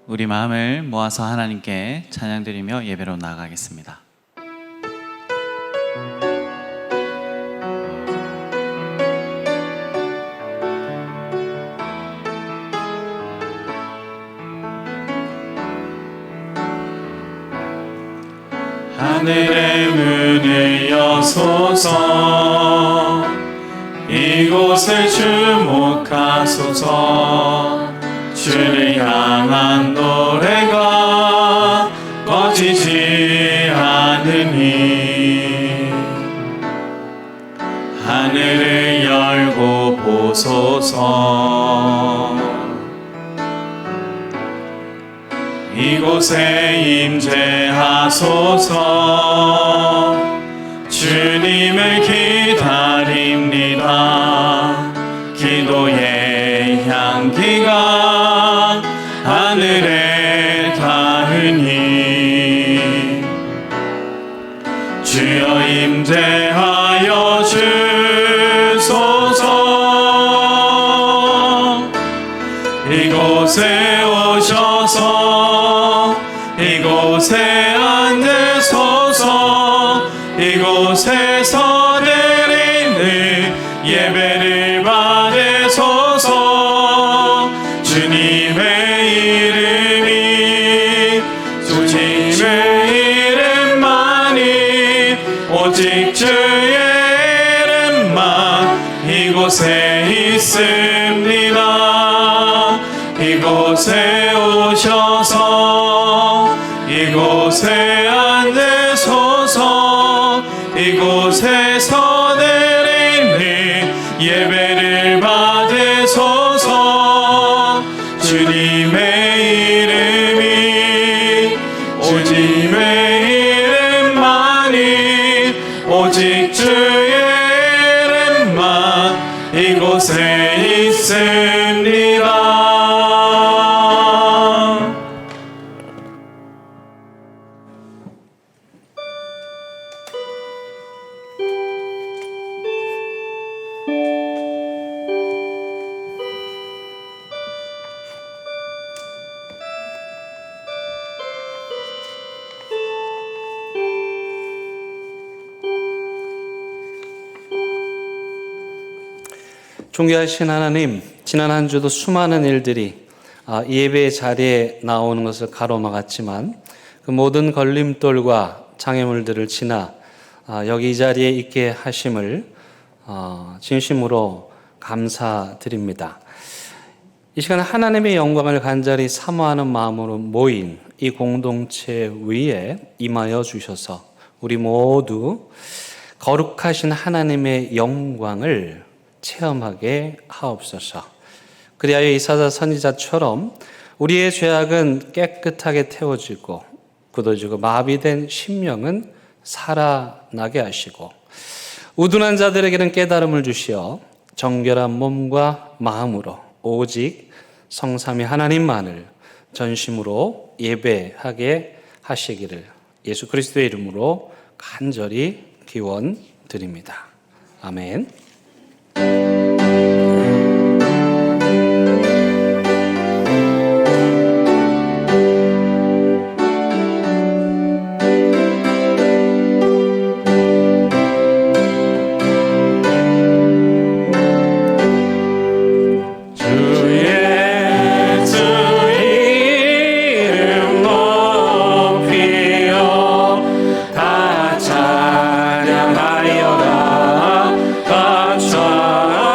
우리 마음을 모아서 하나님께 찬양드리며 예배로 나아가겠습니다. 하늘의 문을 여소서, 이곳을 주목하소서. 주를 향한 노래가 꺼지지 않으니 하늘을 열고 보소서. 이곳에 임재하소서. 주님을 기다립니다. 기도의 향기가 하늘에 닿으니 주여 임재하여 주소서. 이곳에 오셔서 이곳에 앉으소서. 이곳에서 드리는 예배를 받으소서. 주님의 이름이 주님의 이름만이 오직 주의 이름만 이곳에 있습니다. 이곳에 오셔서 이곳에 앉으소서. 이곳에서 드리는 예배를 받으소서. 주님의 이름이 주님의 이름만이 오직 주의 이름만 이곳에 있습니다. 존귀하신 하나님, 지난 한 주도 수많은 일들이 이 예배의 자리에 나오는 것을 가로막았지만 그 모든 걸림돌과 장애물들을 지나 여기 이 자리에 있게 하심을 진심으로 감사드립니다. 이 시간 하나님의 영광을 간절히 사모하는 마음으로 모인 이 공동체 위에 임하여 주셔서 우리 모두 거룩하신 하나님의 영광을 체험하게 하옵소서. 그리하여 이사야 선지자처럼 우리의 죄악은 깨끗하게 태워지고 굳어지고 마비된 심령은 살아나게 하시고 우둔한 자들에게는 깨달음을 주시어 정결한 몸과 마음으로 오직 성삼위 하나님만을 전심으로 예배하게 하시기를 예수 그리스도의 이름으로 간절히 기원드립니다. 아멘. 찬양하여라 다 찬양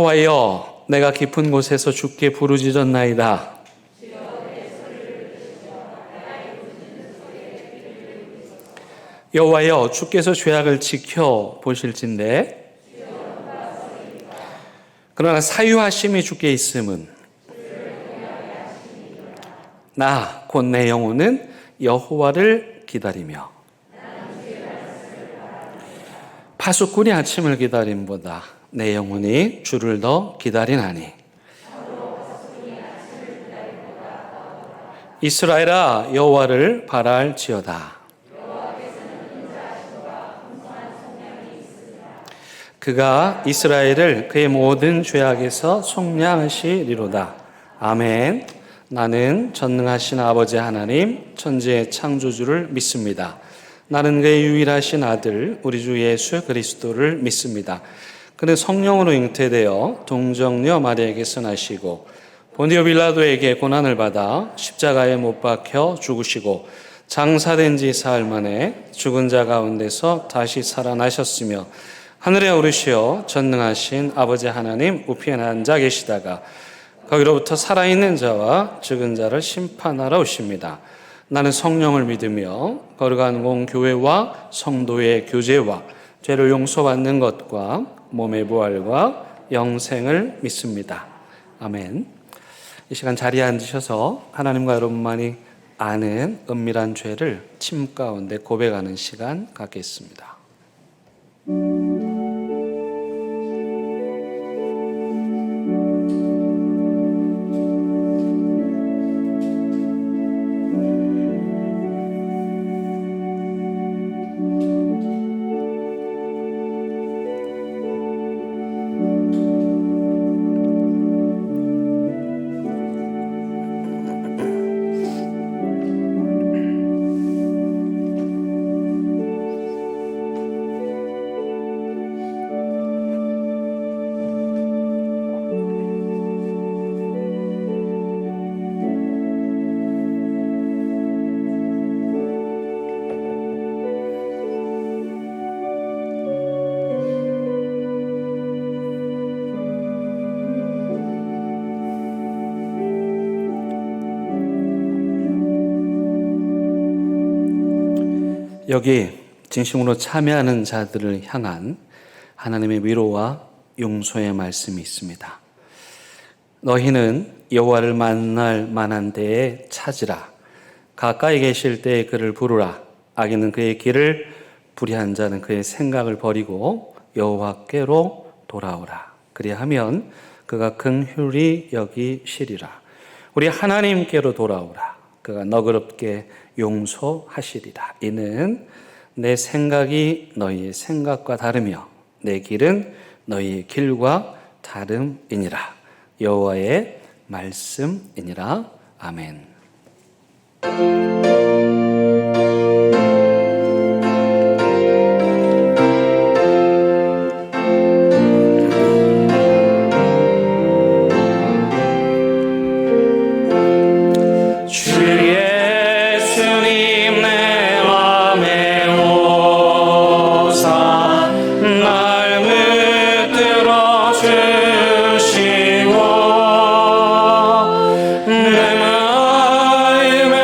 여호와여, 내가 깊은 곳에서 주께 부르짖었나이다. 여호와여, 주께서 죄악을 지켜 보실진대 그러나 사유하심이 주께 있음은 나 곧 내 영혼은 여호와를 기다리며 파수꾼이 아침을 기다림보다 내 영혼이 주를 더 기다리나니. 이스라엘아, 여호와를 바랄지어다. 그가 이스라엘을 그의 모든 죄악에서 속량하시리로다. 아멘. 나는 전능하신 아버지 하나님, 천지의 창조주를 믿습니다. 나는 그의 유일하신 아들 우리 주 예수 그리스도를 믿습니다. 그는 성령으로 잉태되어 동정녀 마리아에게서 나시고 본디오 빌라도에게 고난을 받아 십자가에 못 박혀 죽으시고 장사된 지 사흘 만에 죽은 자 가운데서 다시 살아나셨으며 하늘에 오르시어 전능하신 아버지 하나님 우편에 앉아 계시다가 거기로부터 살아있는 자와 죽은 자를 심판하러 오십니다. 나는 성령을 믿으며 거룩한 공교회와 성도의 교제와 죄를 용서받는 것과 몸의 부활과 영생을 믿습니다. 아멘. 이 시간 자리에 앉으셔서 하나님과 여러분만이 아는 은밀한 죄를 침 가운데 고백하는 시간 갖겠습니다. 여기 진심으로 참여하는 자들을 향한 하나님의 위로와 용서의 말씀이 있습니다. 너희는 여호와를 만날 만한 데에 찾으라. 가까이 계실 때에 그를 부르라. 악인은 그의 길을, 불의한 자는 그의 생각을 버리고 여호와께로 돌아오라. 그리하면 그가 긍휼히 여기시리라. 우리 하나님께로 돌아오라. 그가 너그럽게 용서하시리라. 이는 내 생각이 너희의 생각과 다르며 내 길은 너희의 길과 다름이니라. 여호와의 말씀이니라. 아멘. 내 마음의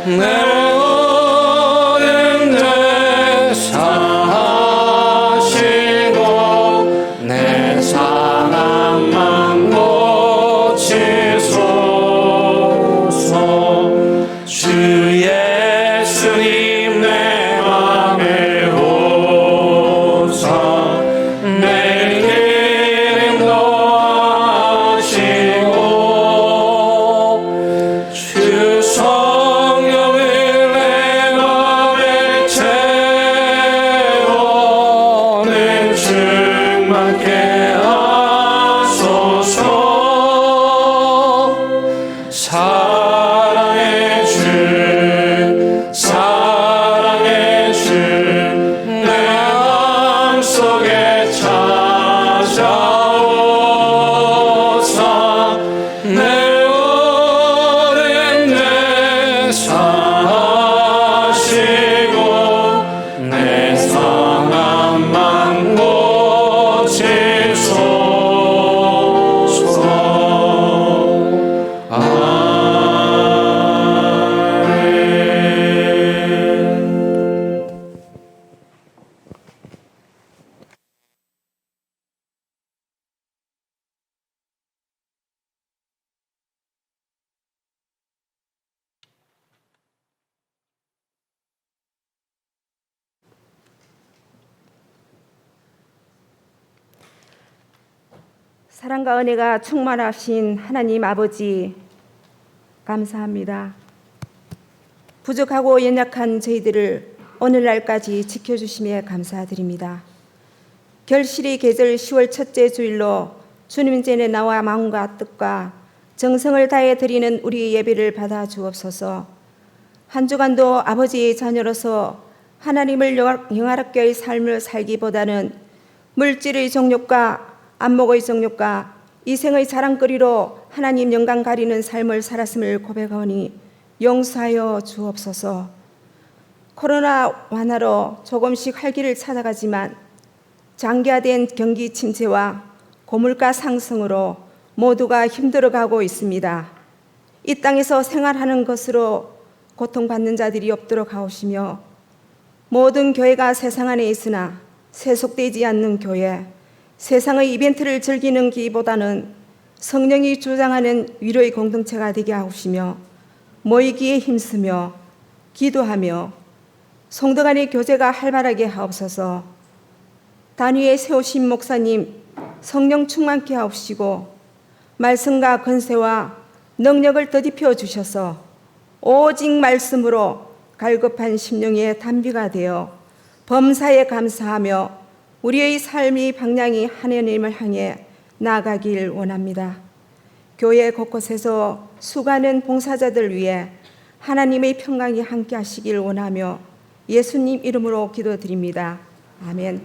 내 모든 죄 사하시고 내 상함만 고치소서. 주 예수님 내 맘에 오사 내 길 인도하시고 주 성령을 내 맘에 채워는 충만케 하소서. 사랑의 주 사랑의 주 내 마음속에 찾아오사 내 모든 죄 사하시고 내 상함만 고치소서. 사랑과 은혜가 충만하신 하나님 아버지, 감사합니다. 부족하고 연약한 저희들을 오늘날까지 지켜주심에 감사드립니다. 결실이 계절 10월 첫째 주일로 주님 전에 나와 마음과 뜻과 정성을 다해 드리는 우리 예배를 받아 주옵소서. 한 주간도 아버지의 자녀로서 하나님을 영화롭게의 삶을 살기보다는 물질의 정욕과 안목의 정욕과 이생의 자랑거리로 하나님 영광 가리는 삶을 살았음을 고백하오니 용서하여 주옵소서. 코로나 완화로 조금씩 활기를 찾아가지만 장기화된 경기 침체와 고물가 상승으로 모두가 힘들어가고 있습니다. 이 땅에서 생활하는 것으로 고통받는 자들이 없도록 하옵시며 모든 교회가 세상 안에 있으나 세속되지 않는 교회, 세상의 이벤트를 즐기는 기보다는 성령이 주장하는 위로의 공동체가 되게 하옵시며 모이기에 힘쓰며 기도하며 성도 간의 교제가 활발하게 하옵소서. 단위에 세우신 목사님 성령 충만케 하옵시고 말씀과 권세와 능력을 더딥혀 주셔서 오직 말씀으로 갈급한 심령의 단비가 되어 범사에 감사하며 우리의 삶이 방향이 하나님을 향해 나아가길 원합니다. 교회 곳곳에서 수고하는 봉사자들 위해 하나님의 평강이 함께 하시길 원하며 예수님 이름으로 기도드립니다. 아멘.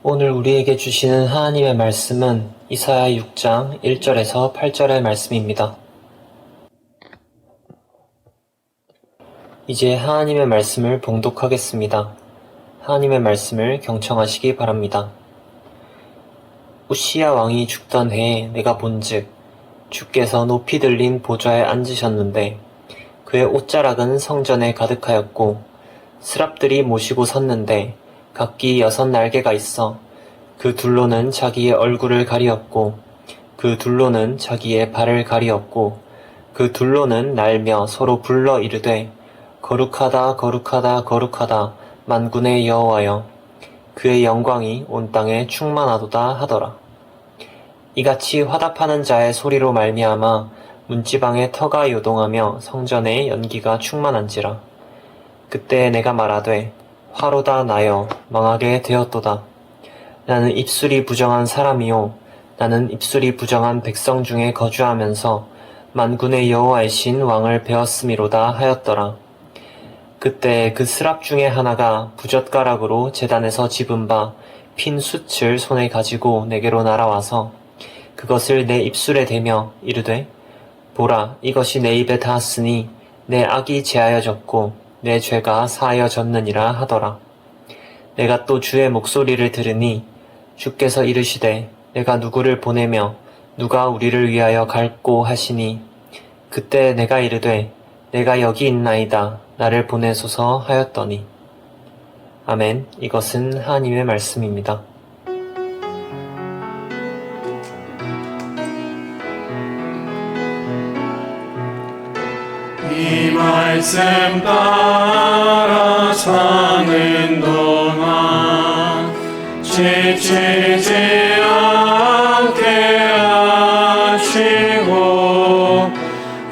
오늘 우리에게 주시는 하나님의 말씀은 이사야 6장 1절에서 8절의 말씀입니다. 이제 하나님의 말씀을 봉독하겠습니다. 하나님의 말씀을 경청하시기 바랍니다. 우시야 왕이 죽던 해에 내가 본즉 주께서 높이 들린 보좌에 앉으셨는데 그의 옷자락은 성전에 가득하였고 스랍들이 모시고 섰는데 각기 6날개가 있어 그 둘로는 자기의 얼굴을 가리었고 그 둘로는 자기의 발을 가리었고 그 둘로는 날며 서로 불러 이르되 거룩하다 거룩하다 거룩하다 만군의 여호와여 그의 영광이 온 땅에 충만하도다 하더라. 이같이 화답하는 자의 소리로 말미암아 문지방의 터가 요동하며 성전의 연기가 충만한지라. 그때 내가 말하되 화로다 나여 망하게 되었도다. 나는 입술이 부정한 사람이요 나는 입술이 부정한 백성 중에 거주하면서 만군의 여호와이신 왕을 배웠음이로다 하였더라. 그때 그 스랍 중에 하나가 부젓가락으로 제단에서 집은 바 핀 숯을 손에 가지고 내게로 날아와서 그것을 내 입술에 대며 이르되 보라 이것이 내 입에 닿았으니 내 악이 제하여졌고 내 죄가 사하여졌느니라 하더라. 내가 또 주의 목소리를 들으니 주께서 이르시되 내가 누구를 보내며 누가 우리를 위하여 갈꼬 하시니 그때 내가 이르되 내가 여기 있나이다 나를 보내소서 하였더니 아멘. 이것은 하나님의 말씀입니다. 이 말씀 따라 사는 동안 지치지 않게 하시고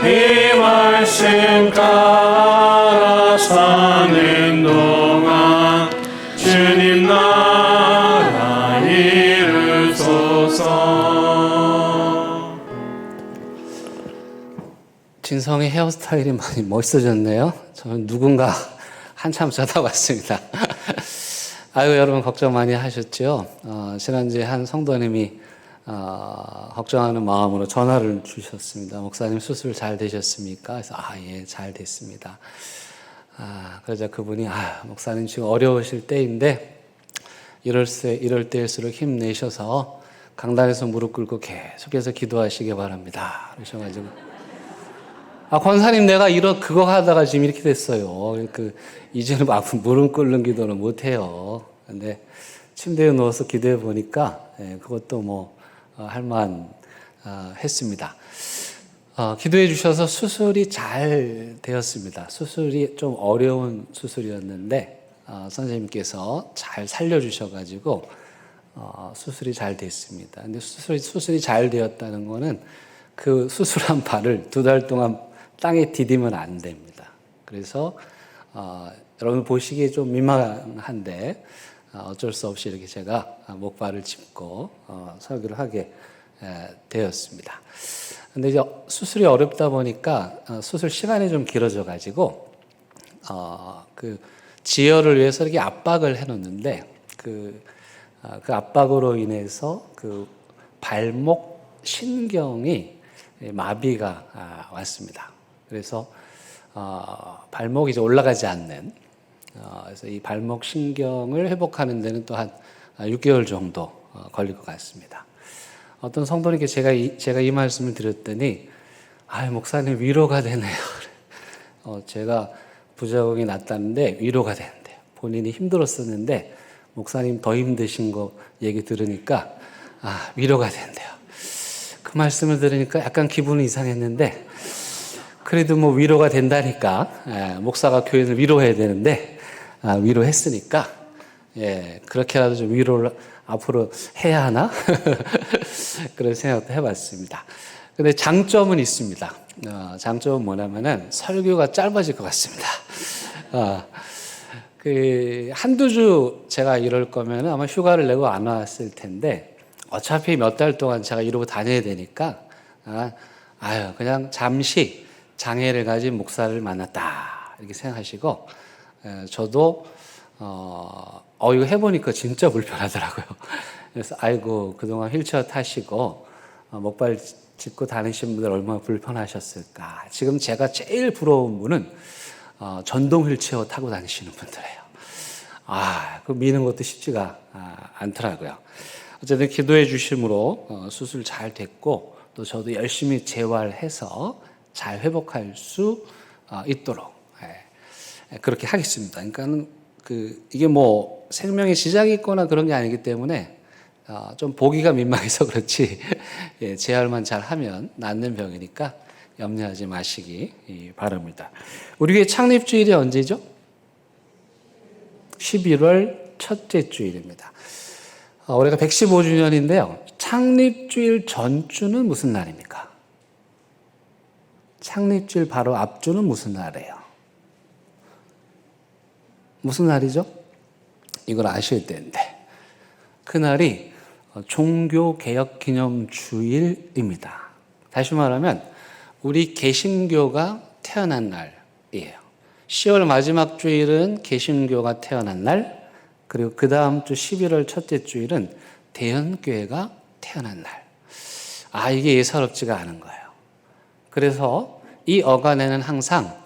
이 말씀 따라 사는 동안 주님 나라 이루소서. 진성의 헤어스타일이 많이 멋있어졌네요. 저는 누군가 한참 쳐다봤습니다. 아유, 여러분 걱정 많이 하셨죠? 지난주에 한 성도님이 걱정하는 마음으로 전화를 주셨습니다. 목사님 수술 잘 되셨습니까? 그래서 예, 잘 됐습니다. 그러자 그분이 목사님 지금 어려우실 때인데 이럴 때일수록 힘내셔서 강단에서 무릎 꿇고 계속해서 기도하시기 바랍니다. 그러셔가지고 권사님 내가 그거 하다가 지금 이렇게 됐어요. 이제는 무릎 꿇는 기도는 못해요. 근데 침대에 누워서 기도해 보니까 그것도 할만 했습니다. 기도해 주셔서 수술이 잘 되었습니다. 수술이 좀 어려운 수술이었는데 선생님께서 잘 살려주셔가지고 수술이 잘 됐습니다. 근데 수술이 잘 되었다는 거는 그 수술한 발을 2달 동안 땅에 디디면 안 됩니다. 그래서 여러분 보시기에 좀 민망한데 어쩔 수 없이 이렇게 제가 목발을 짚고 설교를 하게 되었습니다. 근데 이제 수술이 어렵다 보니까 수술 시간이 좀 길어져 가지고 그 지혈을 위해서 이렇게 압박을 해놓는데 그 압박으로 인해서 그 발목 신경이 마비가 왔습니다. 그래서 발목이 이제 올라가지 않는 그래서 이 발목 신경을 회복하는 데는 또 한 6개월 정도 걸릴 것 같습니다. 어떤 성도님께 제가 이 말씀을 드렸더니 목사님 위로가 되네요. 제가 부작용이 났다는데 위로가 되는데요. 본인이 힘들었었는데 목사님 더 힘드신 거 얘기 들으니까 위로가 된대요. 그 말씀을 들으니까 약간 기분이 이상했는데 그래도 위로가 된다니까 목사가 교인을 위로해야 되는데 위로했으니까 그렇게라도 좀 위로를 앞으로 해야 하나 그런 생각도 해봤습니다. 근데 장점은 있습니다. 장점은 뭐냐면은 설교가 짧아질 것 같습니다. 한두 주 제가 이럴 거면 아마 휴가를 내고 안 왔을 텐데 어차피 몇 달 동안 제가 이러고 다녀야 되니까 그냥 잠시 장애를 가진 목사를 만났다 이렇게 생각하시고 저도 이거 해보니까 진짜 불편하더라고요. 그래서 아이고 그동안 휠체어 타시고 목발 짚고 다니신 분들 얼마나 불편하셨을까. 지금 제가 제일 부러운 분은 전동 휠체어 타고 다니시는 분들이에요. 그 미는 것도 쉽지가 않더라고요. 어쨌든 기도해 주심으로 수술 잘 됐고 또 저도 열심히 재활해서 잘 회복할 수 있도록 그렇게 하겠습니다. 그러니까는 이게 뭐 생명의 시작이 있거나 그런 게 아니기 때문에 좀 보기가 민망해서 그렇지 재활만 잘하면 낫는 병이니까 염려하지 마시기 바랍니다. 우리 교회 창립주일이 언제죠? 11월 첫째 주일입니다. 올해가 115주년인데요. 창립주일 전주는 무슨 날입니까? 창립주일 바로 앞주는 무슨 날이에요? 무슨 날이죠? 이걸 아셔야 되는데 그날이 종교개혁기념주일입니다. 다시 말하면 우리 개신교가 태어난 날이에요. 10월 마지막 주일은 개신교가 태어난 날, 그리고 그 다음 주 11월 첫째 주일은 대현교회가 태어난 날. 이게 예사롭지가 않은 거예요. 그래서 이 어간에는 항상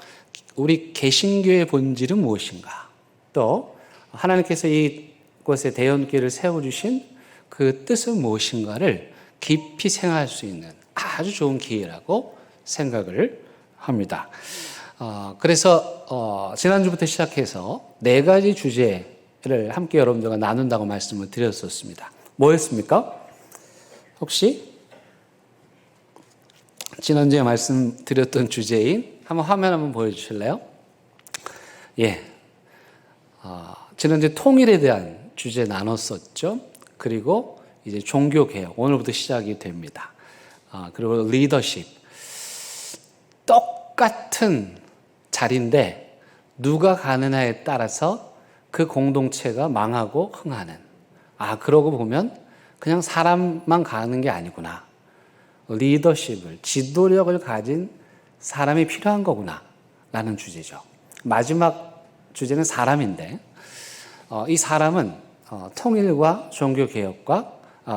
우리 개신교의 본질은 무엇인가, 또 하나님께서 이곳에 대현교회를 세워주신 그 뜻은 무엇인가를 깊이 생각할 수 있는 아주 좋은 기회라고 생각을 합니다. 그래서 지난주부터 시작해서 4가지 주제를 함께 여러분들과 나눈다고 말씀을 드렸었습니다. 뭐였습니까? 혹시 지난주에 말씀드렸던 주제인 화면 한번 보여주실래요? 지난주에 통일에 대한 주제 나눴었죠. 그리고 이제 종교개혁, 오늘부터 시작이 됩니다. 그리고 리더십. 똑같은 자리인데 누가 가느냐에 따라서 그 공동체가 망하고 흥하는. 그러고 보면 그냥 사람만 가는 게 아니구나. 리더십을, 지도력을 가진 사람이 필요한 거구나 라는 주제죠. 마지막 주제는 사람인데 이 사람은 통일과 종교개혁과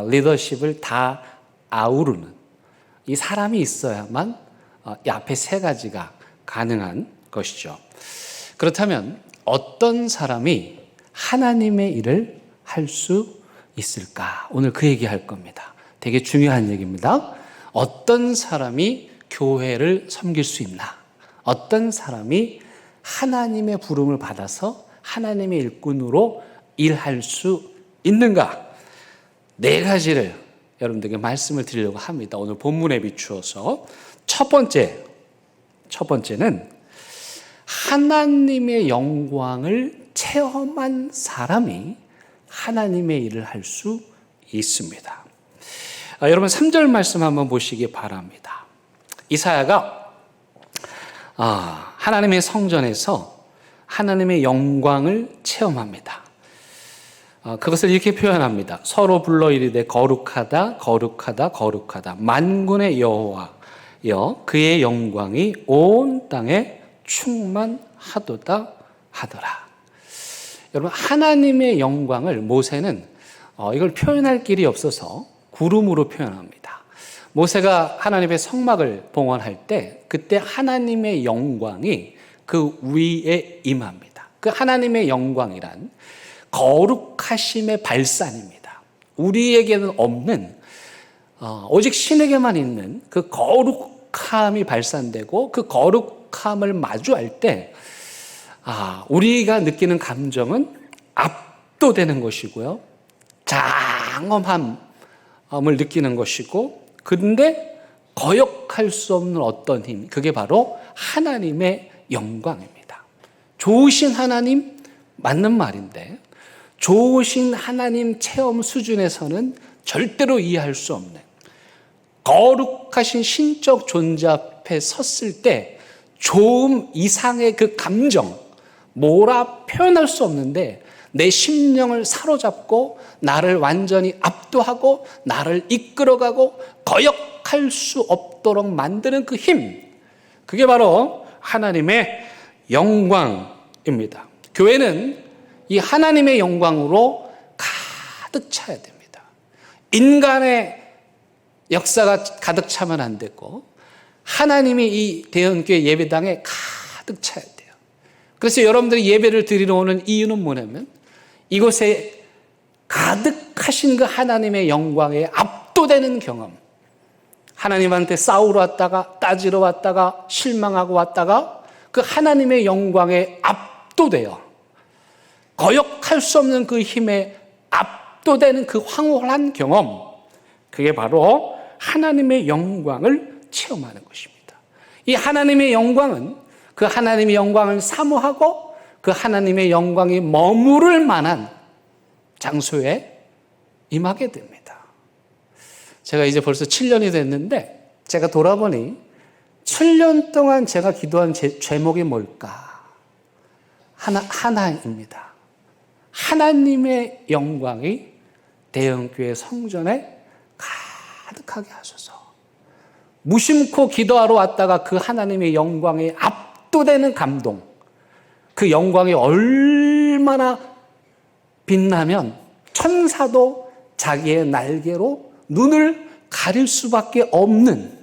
리더십을 다 아우르는 이 사람이 있어야만 이 앞에 3가지가 가능한 것이죠. 그렇다면 어떤 사람이 하나님의 일을 할 수 있을까? 오늘 그 얘기할 겁니다. 되게 중요한 얘기입니다. 어떤 사람이 교회를 섬길 수 있나? 어떤 사람이 하나님의 부름을 받아서 하나님의 일꾼으로 일할 수 있는가? 4가지를 여러분들에게 말씀을 드리려고 합니다. 오늘 본문에 비추어서 첫 번째는 하나님의 영광을 체험한 사람이 하나님의 일을 할 수 있습니다. 여러분 3절 말씀 한번 보시기 바랍니다. 이사야가 하나님의 성전에서 하나님의 영광을 체험합니다. 그것을 이렇게 표현합니다. 서로 불러 이르되 거룩하다 거룩하다 거룩하다 만군의 여호와여 그의 영광이 온 땅에 충만하도다 하더라. 여러분 하나님의 영광을 모세는 이걸 표현할 길이 없어서 구름으로 표현합니다. 모세가 하나님의 성막을 봉헌할 때 그때 하나님의 영광이 그 위에 임합니다. 그 하나님의 영광이란 거룩하심의 발산입니다. 우리에게는 없는 오직 신에게만 있는 그 거룩함이 발산되고 그 거룩함을 마주할 때 우리가 느끼는 감정은 압도되는 것이고요. 장엄함을 느끼는 것이고 근데 거역할 수 없는 어떤 힘, 그게 바로 하나님의 영광입니다. 좋으신 하나님 맞는 말인데 좋으신 하나님 체험 수준에서는 절대로 이해할 수 없는 거룩하신 신적 존재 앞에 섰을 때 좋음 이상의 그 감정 뭐라 표현할 수 없는데 내 심령을 사로잡고 나를 완전히 압도하고 나를 이끌어가고 거역할 수 없도록 만드는 그 힘, 그게 바로 하나님의 영광입니다. 교회는 이 하나님의 영광으로 가득 차야 됩니다. 인간의 역사가 가득 차면 안 되고 하나님이 이 대형교회 예배당에 가득 차야 돼요. 그래서 여러분들이 예배를 드리러 오는 이유는 뭐냐면 이곳에 가득하신 그 하나님의 영광에 압도되는 경험, 하나님한테 싸우러 왔다가 따지러 왔다가 실망하고 왔다가 그 하나님의 영광에 압도돼요. 거역할 수 없는 그 힘에 압도되는 그 황홀한 경험, 그게 바로 하나님의 영광을 체험하는 것입니다. 이 하나님의 영광은 그 하나님의 영광을 사모하고 그 하나님의 영광이 머무를 만한 장소에 임하게 됩니다. 제가 이제 벌써 7년이 됐는데 제가 돌아보니 7년 동안 제가 기도한 제목이 뭘까? 하나입니다. 하나님의 영광이 대형교회 성전에 가득하게 하소서. 무심코 기도하러 왔다가 그 하나님의 영광에 압도되는 감동, 그 영광이 얼마나 빛나면 천사도 자기의 날개로 눈을 가릴 수밖에 없는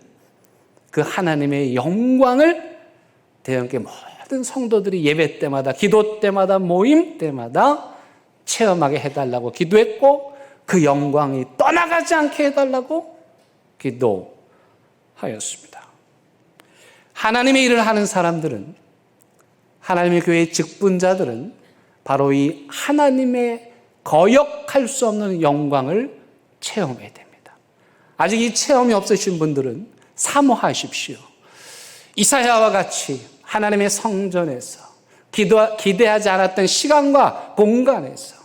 그 하나님의 영광을 대형교회 모든 성도들이 예배 때마다, 기도 때마다, 모임 때마다 체험하게 해달라고 기도했고 그 영광이 떠나가지 않게 해달라고 기도하였습니다. 하나님의 일을 하는 사람들은, 하나님의 교회의 직분자들은 바로 이 하나님의 거역할 수 없는 영광을 체험해야 됩니다. 아직 이 체험이 없으신 분들은 사모하십시오. 이사야와 같이 하나님의 성전에서 기대하지 않았던 시간과 공간에서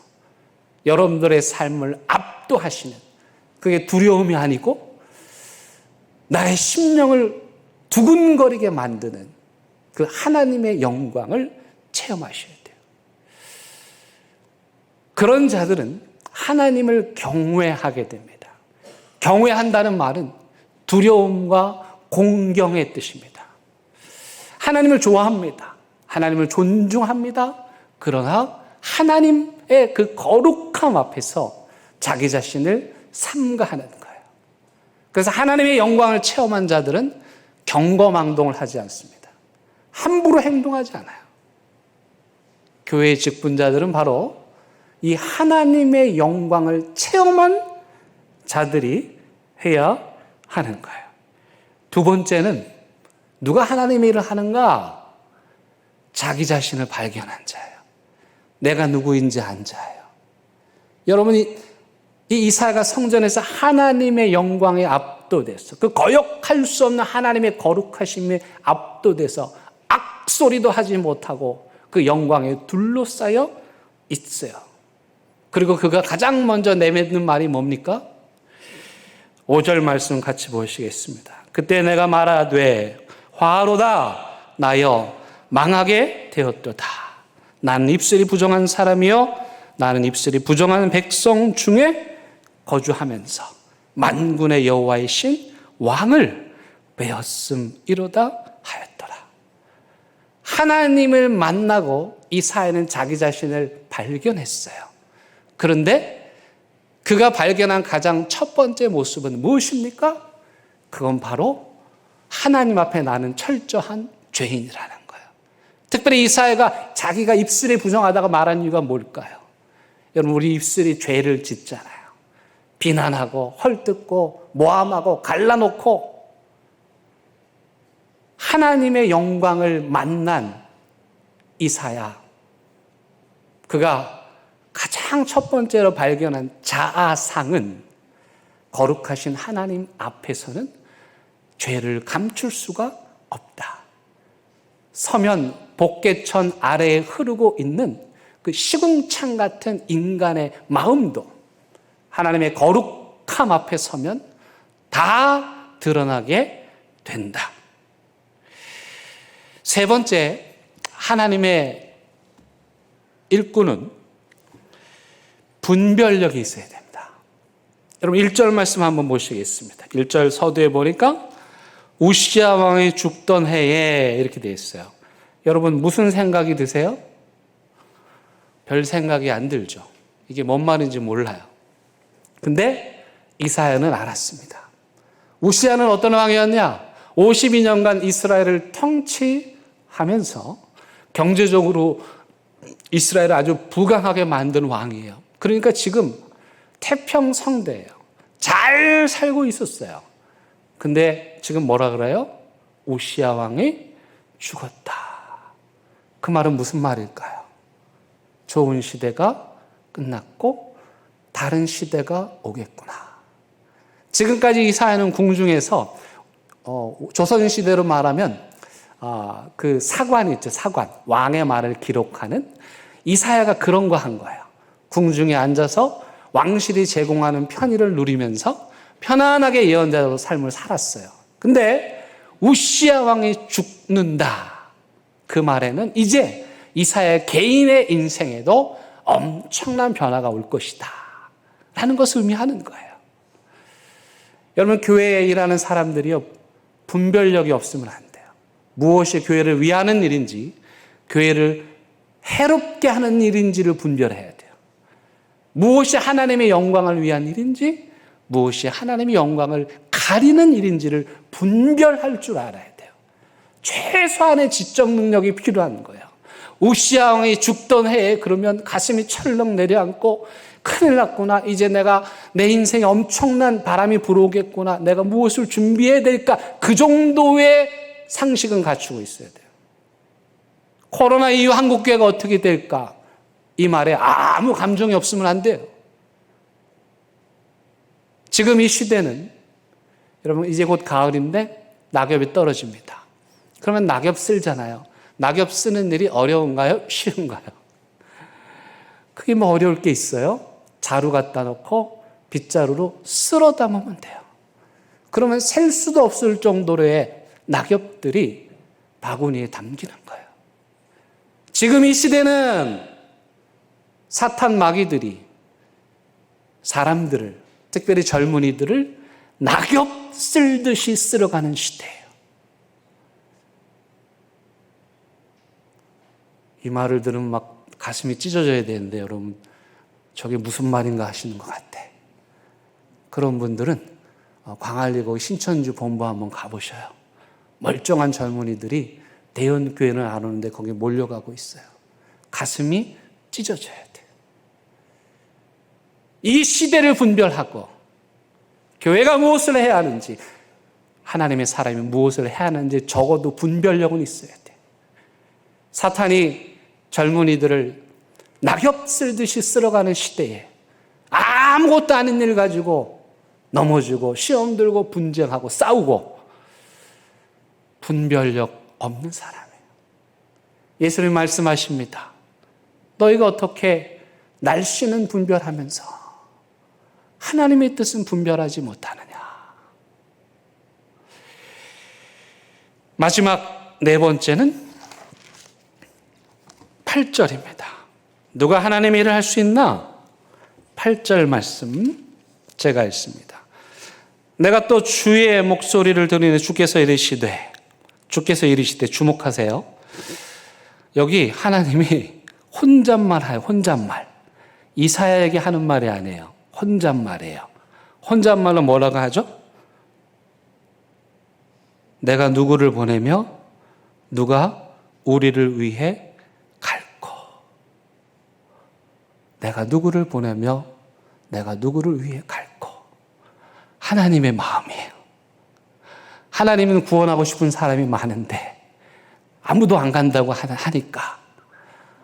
여러분들의 삶을 압도하시는, 그게 두려움이 아니고 나의 심령을 두근거리게 만드는 그 하나님의 영광을 체험하셔야 돼요. 그런 자들은 하나님을 경외하게 됩니다. 경외한다는 말은 두려움과 공경의 뜻입니다. 하나님을 좋아합니다. 하나님을 존중합니다. 그러나 하나님의 그 거룩함 앞에서 자기 자신을 삼가하는 거예요. 그래서 하나님의 영광을 체험한 자들은 경거망동을 하지 않습니다. 함부로 행동하지 않아요. 교회의 직분자들은 바로 이 하나님의 영광을 체험한 자들이 해야 하는 거예요. 두 번째는 누가 하나님의 일을 하는가? 자기 자신을 발견한 자예요. 내가 누구인지 안 자예요. 여러분이 이 이사야가 성전에서 하나님의 영광에 압도돼서 그 거역할 수 없는 하나님의 거룩하심에 압도돼서 악소리도 하지 못하고 그 영광에 둘러싸여 있어요. 그리고 그가 가장 먼저 내뱉는 말이 뭡니까? 5절 말씀 같이 보시겠습니다. 그때 내가 말하되 화로다 나여 망하게 되었도다. 나는 입술이 부정한 사람이요 나는 입술이 부정한 백성 중에 거주하면서 만군의 여호와의 신 왕을 배웠음이로다 하였더라. 하나님을 만나고 이사야는 자기 자신을 발견했어요. 그런데 그가 발견한 가장 첫 번째 모습은 무엇입니까? 그건 바로 하나님 앞에 나는 철저한 죄인이라는 거예요. 특별히 이사야가 자기가 입술이 부정하다가 말한 이유가 뭘까요? 여러분, 우리 입술이 죄를 짓잖아요. 비난하고 헐뜯고 모함하고 갈라놓고. 하나님의 영광을 만난 이사야, 그가 가장 첫 번째로 발견한 자아상은 거룩하신 하나님 앞에서는 죄를 감출 수가 없다. 서면 복개천 아래에 흐르고 있는 그 시궁창 같은 인간의 마음도 하나님의 거룩함 앞에 서면 다 드러나게 된다. 세 번째, 하나님의 일꾼은 분별력이 있어야 됩니다. 여러분 1절 말씀 한번 보시겠습니다. 1절 서두에 보니까 우시야 왕이 죽던 해에 이렇게 되어 있어요. 여러분 무슨 생각이 드세요? 별 생각이 안 들죠. 이게 뭔 말인지 몰라요. 근데 이사야는 알았습니다. 우시야는 어떤 왕이었냐? 52년간 이스라엘을 통치하면서 경제적으로 이스라엘을 아주 부강하게 만든 왕이에요. 그러니까 지금 태평성대예요. 잘 살고 있었어요. 근데 지금 뭐라 그래요? 우시야 왕이 죽었다. 그 말은 무슨 말일까요? 좋은 시대가 끝났고 다른 시대가 오겠구나. 지금까지 이사야는 궁중에서 조선시대로 말하면 그 사관 있죠. 사관. 왕의 말을 기록하는 이사야가 그런 거 한 거예요. 궁중에 앉아서 왕실이 제공하는 편의를 누리면서 편안하게 예언자로 삶을 살았어요. 근데 우시야 왕이 죽는다. 그 말에는 이제 이사야 개인의 인생에도 엄청난 변화가 올 것이다 라는 것을 의미하는 거예요. 여러분, 교회에 일하는 사람들이요, 분별력이 없으면 안 돼요. 무엇이 교회를 위하는 일인지, 교회를 해롭게 하는 일인지를 분별해야 돼요. 무엇이 하나님의 영광을 위한 일인지, 무엇이 하나님의 영광을 가리는 일인지를 분별할 줄 알아야 돼요. 최소한의 지적 능력이 필요한 거예요. 우시야 왕이 죽던 해에 그러면 가슴이 철렁 내려앉고 큰일 났구나. 이제 내가 내 인생에 엄청난 바람이 불어오겠구나. 내가 무엇을 준비해야 될까? 그 정도의 상식은 갖추고 있어야 돼요. 코로나 이후 한국교회가 어떻게 될까? 이 말에 아무 감정이 없으면 안 돼요. 지금 이 시대는 여러분 이제 곧 가을인데 낙엽이 떨어집니다. 그러면 낙엽 쓸잖아요. 낙엽 쓰는 일이 어려운가요? 쉬운가요? 그게 뭐 어려울 게 있어요? 자루 갖다 놓고 빗자루로 쓸어 담으면 돼요. 그러면 셀 수도 없을 정도로의 낙엽들이 바구니에 담기는 거예요. 지금 이 시대는 사탄 마귀들이 사람들을, 특별히 젊은이들을 낙엽 쓸듯이 쓸어가는 시대예요. 이 말을 들으면 막 가슴이 찢어져야 되는데 여러분, 저게 무슨 말인가 하시는 것 같아. 그런 분들은 광안리고 신천주 본부 한번 가보셔요. 멀쩡한 젊은이들이 대형교회는 안 오는데 거기 몰려가고 있어요. 가슴이 찢어져야 돼. 이 시대를 분별하고 교회가 무엇을 해야 하는지, 하나님의 사람이 무엇을 해야 하는지 적어도 분별력은 있어야 돼. 사탄이 젊은이들을 낙엽 쓸듯이 쓸어가는 시대에 아무것도 아닌 일 가지고 넘어지고 시험 들고 분쟁하고 싸우고 분별력 없는 사람이에요. 예수님 말씀하십니다. 너희가 어떻게 날씨는 분별하면서 하나님의 뜻은 분별하지 못하느냐. 마지막 네 번째는 8절입니다. 누가 하나님의 일을 할 수 있나? 8절 말씀 제가 읽습니다. 내가 또 주의 목소리를 들으니 주께서 이르시되 주목하세요. 여기 하나님이 혼잣말해요. 혼잣말. 이사야에게 하는 말이 아니에요. 혼잣말이에요. 혼잣말로 뭐라고 하죠? 내가 누구를 보내며 누가 우리를 위해 갈고. 내가 누구를 보내며 내가 누구를 위해 갈고. 하나님의 마음이에요. 하나님은 구원하고 싶은 사람이 많은데 아무도 안 간다고 하니까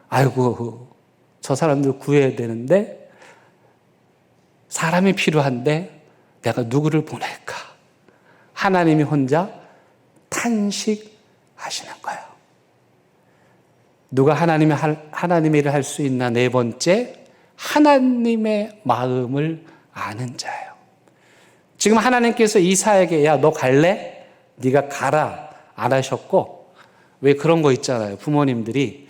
아이고 저 사람들 구해야 되는데 사람이 필요한데 내가 누구를 보낼까? 하나님이 혼자 탄식하시는 거예요. 누가 하나님의 일을 할 수 있나? 네 번째, 하나님의 마음을 아는 자예요. 지금 하나님께서 이사야에게 야, 너 갈래? 네가 가라 안 하셨고, 왜 그런 거 있잖아요. 부모님들이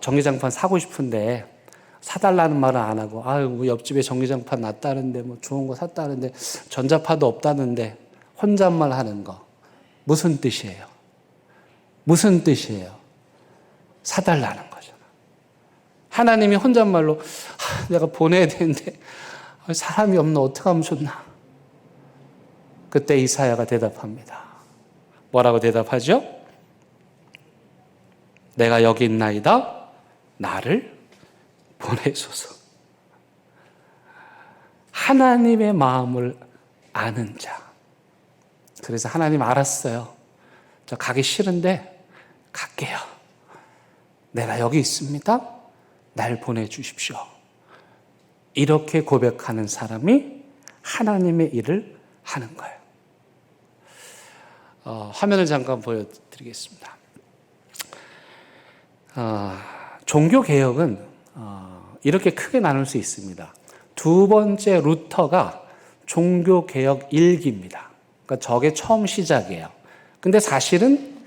전기장판 사고 싶은데 사달라는 말은 안 하고 뭐 옆집에 전기장판 놨다는데 뭐 좋은 거 샀다는데 전자파도 없다는데 혼잣말 하는 거 무슨 뜻이에요? 무슨 뜻이에요? 사달라는 거잖아. 하나님이 혼잣말로 내가 보내야 되는데 사람이 없나 어떻게 하면 좋나. 그때 이사야가 대답합니다. 뭐라고 대답하죠? 내가 여기 있나이다. 나를 보내소서. 하나님의 마음을 아는 자. 그래서 하나님 알았어요. 저 가기 싫은데 갈게요. 내가 여기 있습니다. 날 보내주십시오. 이렇게 고백하는 사람이 하나님의 일을 하는 거예요. 화면을 잠깐 보여드리겠습니다. 종교개혁은 이렇게 크게 나눌 수 있습니다. 두 번째 루터가 종교개혁 일기입니다. 그러니까 저게 처음 시작이에요. 근데 사실은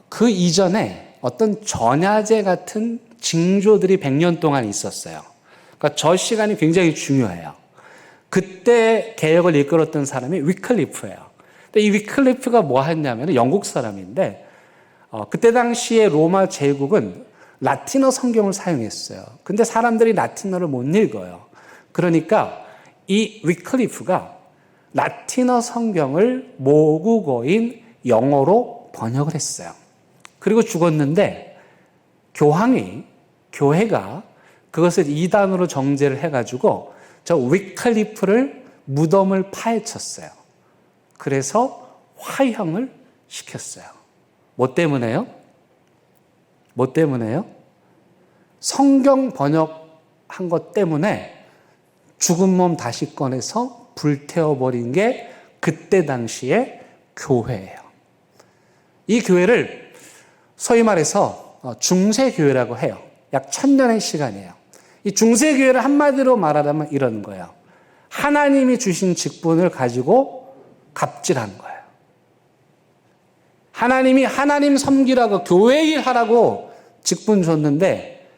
그 이전에 어떤 전야제 같은 징조들이 100년 동안 있었어요. 그러니까 저 시간이 굉장히 중요해요. 그때 개혁을 이끌었던 사람이 위클리프예요. 근데 이 위클리프가 뭐 했냐면 영국 사람인데 그때 당시에 로마 제국은 라틴어 성경을 사용했어요. 근데 사람들이 라틴어를 못 읽어요. 그러니까 이 위클리프가 라틴어 성경을 모국어인 영어로 번역을 했어요. 그리고 죽었는데 교회가 그것을 이단으로 정죄를 해가지고 저 위클리프를 무덤을 파헤쳤어요. 그래서 화형을 시켰어요. 뭐 때문에요? 뭐 때문에요? 성경 번역한 것 때문에 죽은 몸 다시 꺼내서 불태워버린 게 그때 당시의 교회예요. 이 교회를 소위 말해서 중세교회라고 해요. 약 1000년의 시간이에요. 이 중세교회를 한마디로 말하자면 이런 거예요. 하나님이 주신 직분을 가지고 갑질한 거예요. 하나님이 하나님 섬기라고 교회 일 하라고 직분 줬는데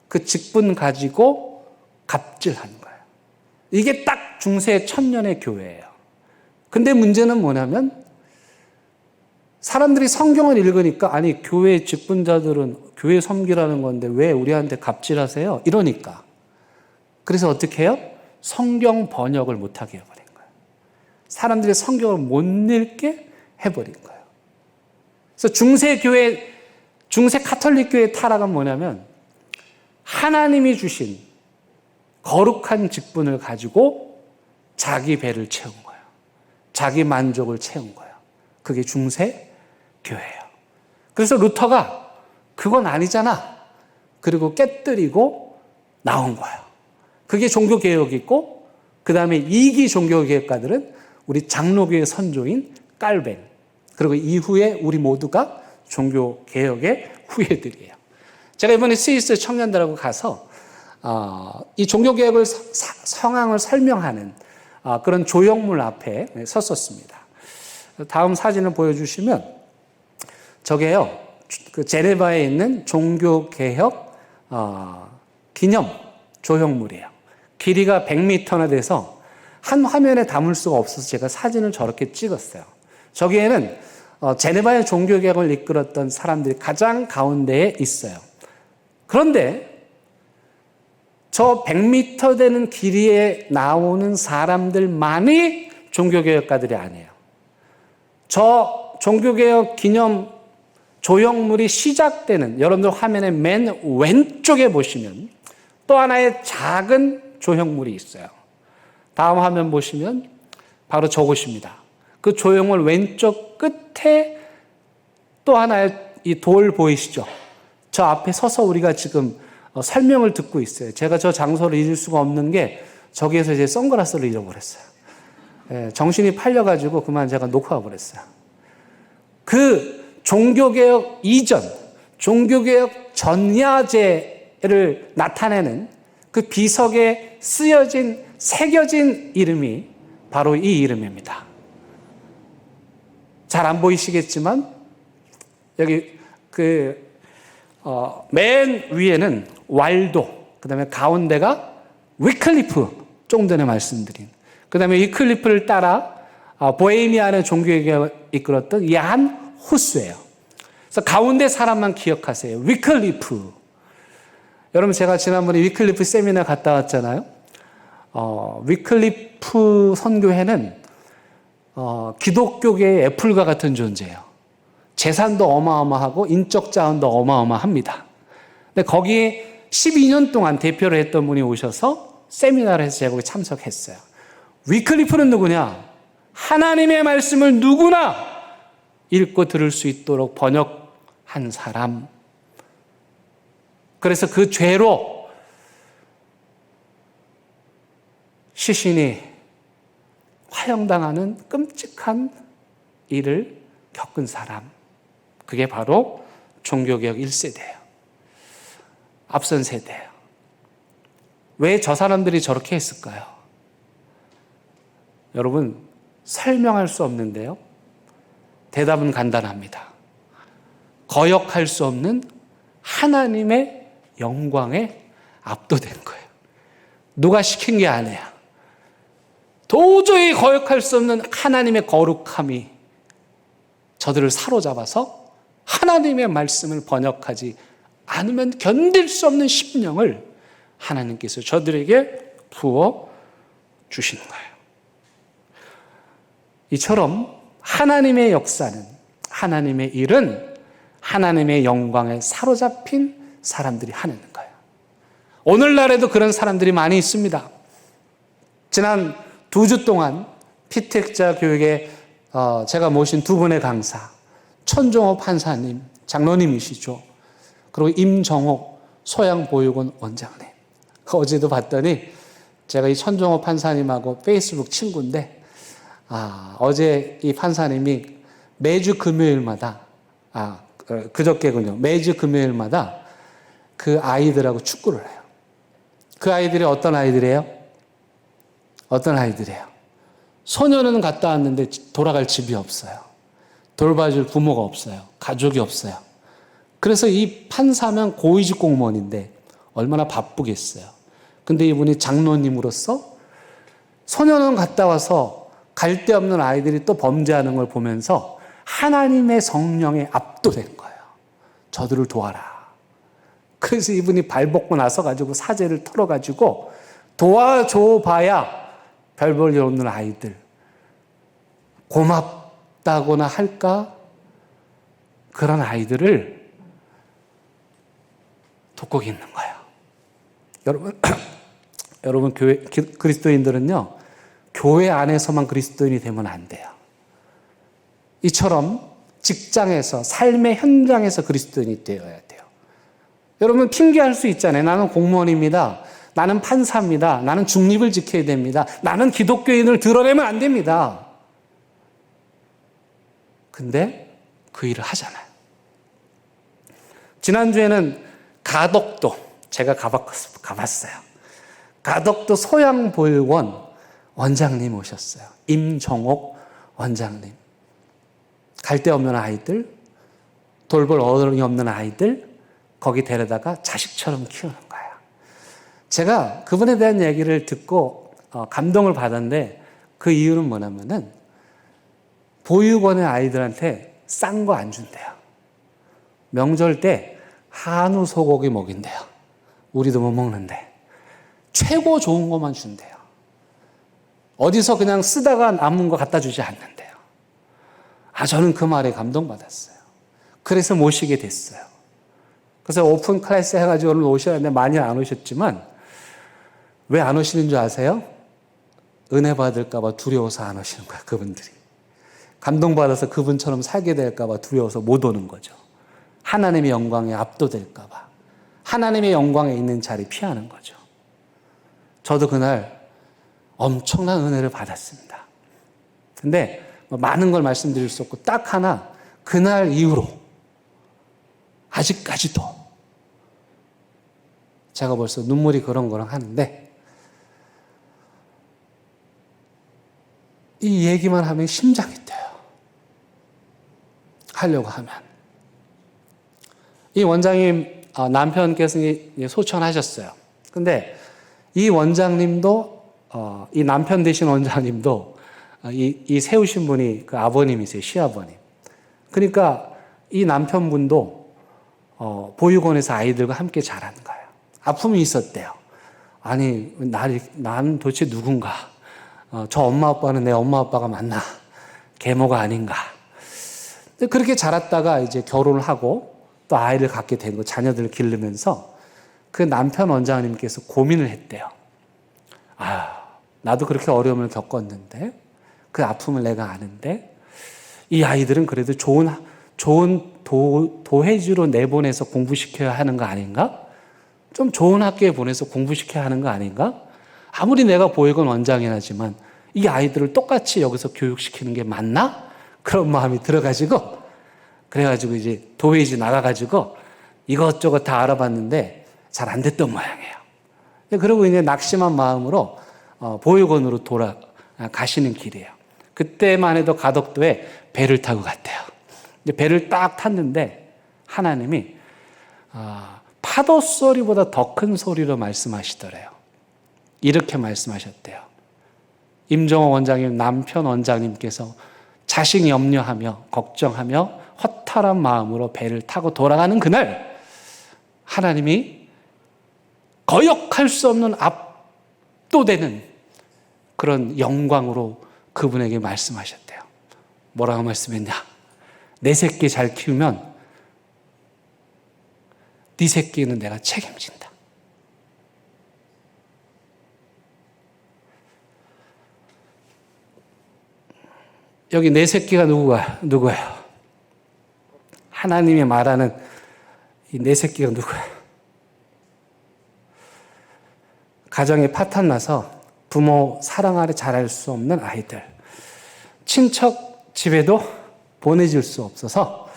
그 직분 가지고 갑질한 거예요. 이게 딱 중세 1000년의 교회예요. 근데 문제는 뭐냐면 사람들이 성경을 읽으니까 아니 교회 직분자들은 교회 섬기라는 건데 왜 우리한테 갑질하세요? 이러니까. 그래서 어떻게 해요? 성경 번역을 못하게 해버린 거예요. 사람들이 성경을 못 읽게 해버린 거예요. 그래서 중세 카톨릭 교회의 타락은 뭐냐면 하나님이 주신 거룩한 직분을 가지고 자기 배를 채운 거예요. 자기 만족을 채운 거예요. 그게 중세 교회예요. 그래서 루터가 그건 아니잖아. 그리고 깨뜨리고 나온 거예요. 그게 종교개혁이고 그 다음에 2기 종교개혁가들은 우리 장로교의 선조인 깔벤 그리고 이후에 우리 모두가 종교개혁의 후예들이에요. 제가 이번에 스위스 청년들하고 가서 이 종교개혁을 상황을 설명하는 그런 조형물 앞에 섰었습니다. 다음 사진을 보여주시면 저게요. 그 제네바에 있는 종교개혁 기념 조형물이에요. 길이가 100m나 돼서 한 화면에 담을 수가 없어서 제가 사진을 저렇게 찍었어요. 저기에는 제네바의 종교개혁을 이끌었던 사람들이 가장 가운데에 있어요. 그런데 저 100m 되는 길이에 나오는 사람들만이 종교개혁가들이 아니에요. 저 종교개혁 기념 조형물이 시작되는 여러분들 화면의 맨 왼쪽에 보시면 또 하나의 작은 조형물이 있어요. 다음 화면 보시면 바로 저곳입니다. 그 조형물 왼쪽 끝에 또 하나의 이 돌 보이시죠? 저 앞에 서서 우리가 지금 설명을 듣고 있어요. 제가 저 장소를 잊을 수가 없는 게 저기에서 이제 선글라스를 잃어버렸어요. 정신이 팔려가지고 그만 제가 놓고 와버렸어요. 그 종교개혁 이전, 종교개혁 전야제를 나타내는 그 비석에 쓰여진, 새겨진 이름이 바로 이 이름입니다. 잘 안 보이시겠지만 여기 맨 위에는 왈도, 그 다음에 가운데가 위클리프, 조금 전에 말씀드린. 그 다음에 위클리프를 따라 보헤미안의 종교개혁을 이끌었던 얀 후스예요. 그래서 가운데 사람만 기억하세요. 위클리프. 여러분 제가 지난번에 위클리프 세미나 갔다 왔잖아요. 위클리프 선교회는 기독교계의 애플과 같은 존재예요. 재산도 어마어마하고 인적 자원도 어마어마합니다. 근데 거기에 12년 동안 대표를 했던 분이 오셔서 세미나를 해서 제가 거기 참석했어요. 위클리프는 누구냐? 하나님의 말씀을 누구나 읽고 들을 수 있도록 번역한 사람. 그래서 그 죄로 시신이 화형당하는 끔찍한 일을 겪은 사람. 그게 바로 종교개혁 1세대예요. 앞선 세대예요. 왜 저 사람들이 저렇게 했을까요? 여러분, 설명할 수 없는데요. 대답은 간단합니다. 거역할 수 없는 하나님의 영광에 압도된 거예요. 누가 시킨 게 아니야. 도저히 거역할 수 없는 하나님의 거룩함이 저들을 사로잡아서 하나님의 말씀을 번역하지 않으면 견딜 수 없는 심령을 하나님께서 저들에게 부어 주시는 거예요. 이처럼 하나님의 역사는, 하나님의 일은 하나님의 영광에 사로잡힌 사람들이 하는 거예요. 오늘날에도 그런 사람들이 많이 있습니다. 지난 2주 동안 피택자 교육에 제가 모신 두 분의 강사, 천종호 판사님, 장로님이시죠. 그리고 임정옥 소양보육원 원장님. 어제도 봤더니 제가 이 천종호 판사님하고 페이스북 친구인데, 어제 이 판사님이 매주 금요일마다, 그저께군요. 매주 금요일마다 그 아이들하고 축구를 해요. 그 아이들이 어떤 아이들이에요? 어떤 아이들이에요? 소년은 갔다 왔는데 돌아갈 집이 없어요. 돌봐줄 부모가 없어요. 가족이 없어요. 그래서 이 판사면 고위직 공무원인데 얼마나 바쁘겠어요. 근데 이분이 장로님으로서 소년원 갔다 와서 갈 데 없는 아이들이 또 범죄하는 걸 보면서 하나님의 성령에 압도된 거예요. 저들을 도와라. 그래서 이분이 발벗고 나서가지고 사제를 털어가지고 도와줘 봐야 별 볼 일 없는 아이들, 고맙다고나 할까? 그런 아이들을 돕고 있는 거예요. 여러분 그리스도인들은요, 교회 안에서만 그리스도인이 되면 안 돼요. 이처럼 직장에서, 삶의 현장에서 그리스도인이 되어야 돼요. 여러분 핑계할 수 있잖아요. 나는 공무원입니다. 나는 판사입니다. 나는 중립을 지켜야 됩니다. 나는 기독교인을 드러내면 안 됩니다. 근데 그 일을 하잖아요. 지난주에는 가덕도, 제가 가봤어요. 가덕도 소양보육원 원장님 오셨어요. 임정옥 원장님. 갈 데 없는 아이들, 돌볼 어른이 없는 아이들, 거기 데려다가 자식처럼 키우는 거예요. 제가 그분에 대한 얘기를 듣고 감동을 받았는데, 그 이유는 뭐냐면은 보육원의 아이들한테 싼 거 안 준대요. 명절 때 한우 소고기 먹인대요. 우리도 못 먹는데 최고 좋은 것만 준대요. 어디서 그냥 쓰다가 남은 거 갖다 주지 않는데요. 저는 그 말에 감동받았어요. 그래서 모시게 됐어요. 그래서 오픈 클래스 해가지고 오늘 오셔야 하는데 많이 안 오셨지만, 왜 안 오시는 줄 아세요? 은혜 받을까봐 두려워서 안 오시는 거예요, 그분들이. 감동받아서 그분처럼 살게 될까봐 두려워서 못 오는 거죠. 하나님의 영광에 압도될까봐. 하나님의 영광에 있는 자리 피하는 거죠. 저도 그날 엄청난 은혜를 받았습니다. 근데 많은 걸 말씀드릴 수 없고, 딱 하나, 그날 이후로 아직까지도 제가 벌써 눈물이 그렁그렁 하는데, 이 얘기만 하면 심장이 뛰어요. 하려고 하면. 이 원장님 남편께서 소천하셨어요. 근데 이 원장님도, 이 남편 되신 원장님도 이 세우신 분이 그 아버님이세요. 시아버님. 그러니까 이 남편분도 보육원에서 아이들과 함께 자란 거예요. 아픔이 있었대요. 아니, 나는 도대체 누군가? 저 엄마 아빠는 내 엄마 아빠가 맞나? 계모가 아닌가? 그렇게 자랐다가 이제 결혼을 하고 또 아이를 갖게 된 거, 자녀들을 기르면서 그 남편 원장님께서 고민을 했대요. 나도 그렇게 어려움을 겪었는데, 그 아픔을 내가 아는데, 이 아이들은 그래도 좋은 도해지로 내보내서 공부시켜야 하는 거 아닌가? 좀 좋은 학교에 보내서 공부시켜야 하는 거 아닌가? 아무리 내가 보육원 원장이라지만 이 아이들을 똑같이 여기서 교육시키는 게 맞나? 그런 마음이 들어가지고, 그래가지고 이제 도회지 나가가지고 이것저것 다 알아봤는데 잘 안 됐던 모양이에요. 그리고 이제 낙심한 마음으로 보육원으로 돌아가시는 길이에요. 그때만 해도 가덕도에 배를 타고 갔대요. 배를 딱 탔는데 하나님이 파도 소리보다 더 큰 소리로 말씀하시더래요. 이렇게 말씀하셨대요. 임정호 원장님 남편 원장님께서 자식 염려하며 걱정하며 허탈한 마음으로 배를 타고 돌아가는 그날, 하나님이 거역할 수 없는 압도되는 그런 영광으로 그분에게 말씀하셨대요. 뭐라고 말씀했냐? 내 새끼 잘 키우면 네 새끼는 내가 책임진다. 여기 내 새끼가 누구예요? 하나님이 말하는 이 내 새끼가 누구예요? 가정에 파탄 나서 부모 사랑 아래 자랄 수 없는 아이들, 친척 집에도 보내질 수 없어서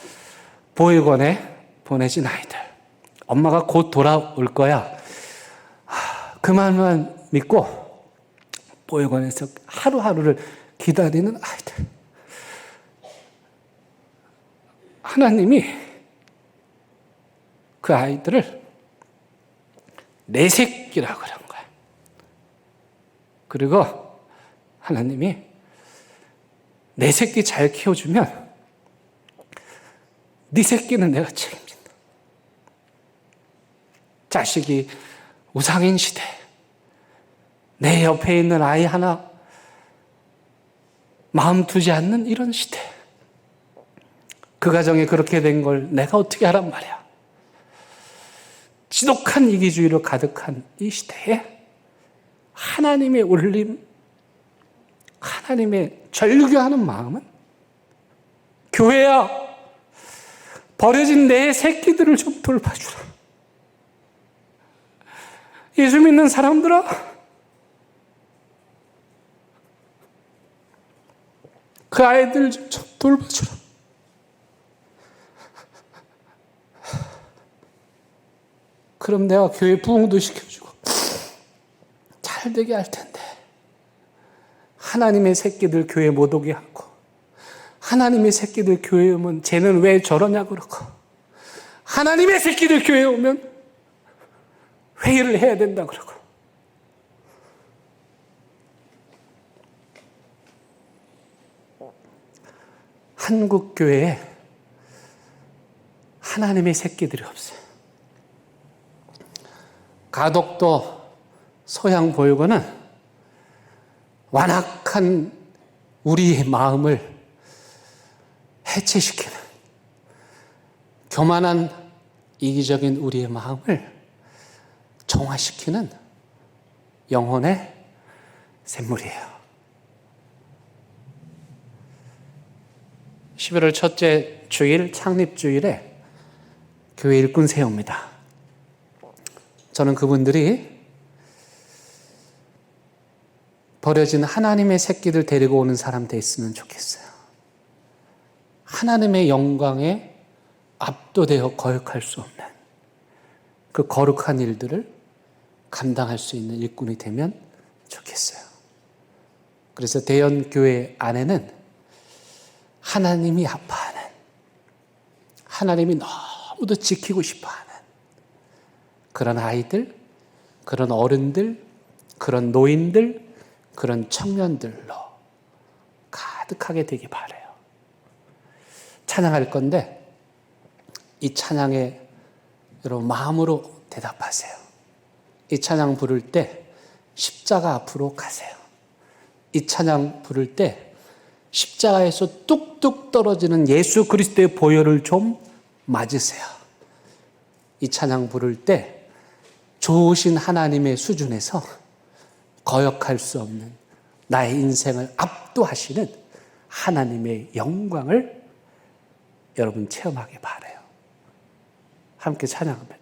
보육원에 보내진 아이들, 엄마가 곧 돌아올 거야, 그 말만 믿고 보육원에서 하루하루를 기다리는 아이들, 하나님이 그 아이들을 내 새끼라고 그런 거야. 그리고 하나님이 내 새끼 잘 키워주면 네 새끼는 내가 책임진다. 자식이 우상인 시대, 내 옆에 있는 아이 하나 마음 두지 않는 이런 시대, 그 가정에 그렇게 된 걸 내가 어떻게 하란 말이야. 지독한 이기주의로 가득한 이 시대에 하나님의 울림, 하나님의 절규하는 마음은, 교회야, 버려진 내 새끼들을 좀 돌봐주라. 예수 믿는 사람들아, 그 아이들 좀 돌봐주라. 그럼 내가 교회 부흥도 시켜주고 잘 되게 할 텐데, 하나님의 새끼들 교회 못 오게 하고, 하나님의 새끼들 교회 오면 쟤는 왜 저러냐 그러고, 하나님의 새끼들 교회 오면 회의를 해야 된다 그러고, 한국 교회에 하나님의 새끼들이 없어요. 가덕도 소양보육원은 완악한 우리의 마음을 해체시키는, 교만한 이기적인 우리의 마음을 정화시키는 영혼의 샘물이에요. 11월 첫째 주일, 창립주일에 교회 일꾼 세웁니다. 저는 그분들이 버려진 하나님의 새끼들 데리고 오는 사람 됐으면 좋겠어요. 하나님의 영광에 압도되어 거역할 수 없는 그 거룩한 일들을 감당할 수 있는 일꾼이 되면 좋겠어요. 그래서 대연교회 안에는 하나님이 아파하는, 하나님이 너무도 지키고 싶어하는 그런 아이들, 그런 어른들, 그런 노인들, 그런 청년들로 가득하게 되기 바라요. 찬양할 건데 이 찬양에 여러분 마음으로 대답하세요. 이 찬양 부를 때 십자가 앞으로 가세요. 이 찬양 부를 때 십자가에서 뚝뚝 떨어지는 예수 그리스도의 보혈을 좀 맞으세요. 이 찬양 부를 때 좋으신 하나님의 수준에서 거역할 수 없는 나의 인생을 압도하시는 하나님의 영광을 여러분 체험하기 바라요. 함께 찬양합니다.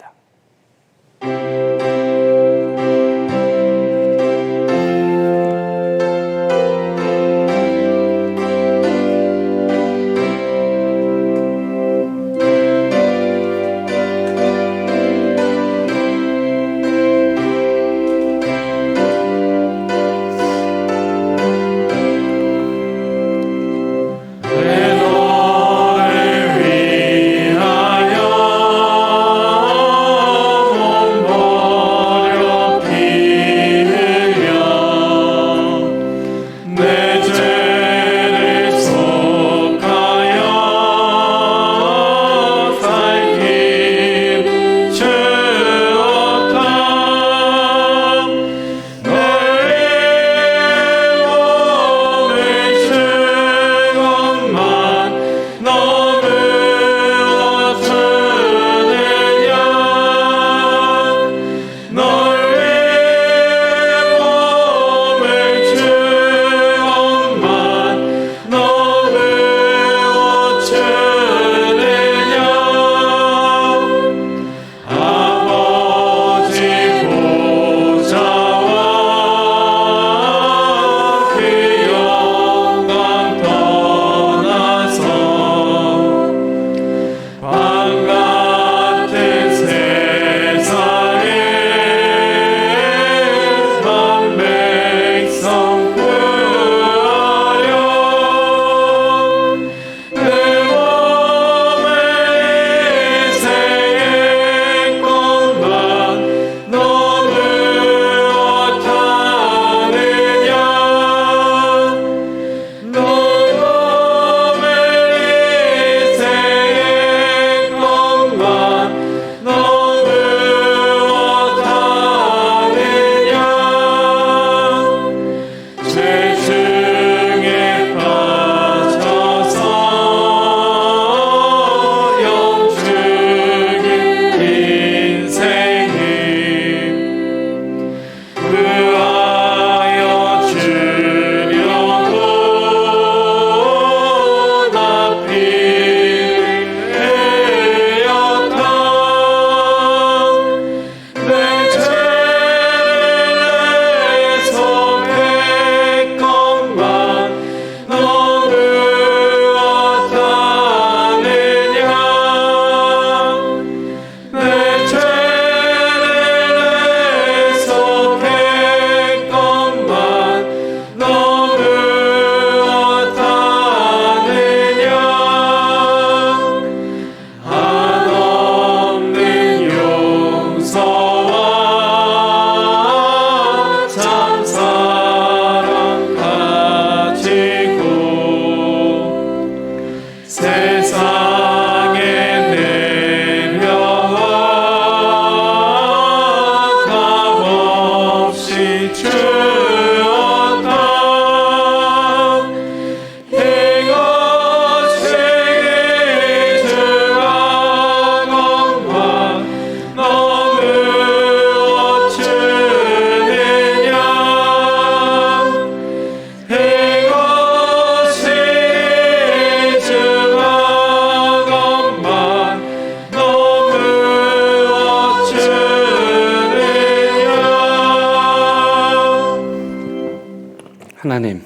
하나님,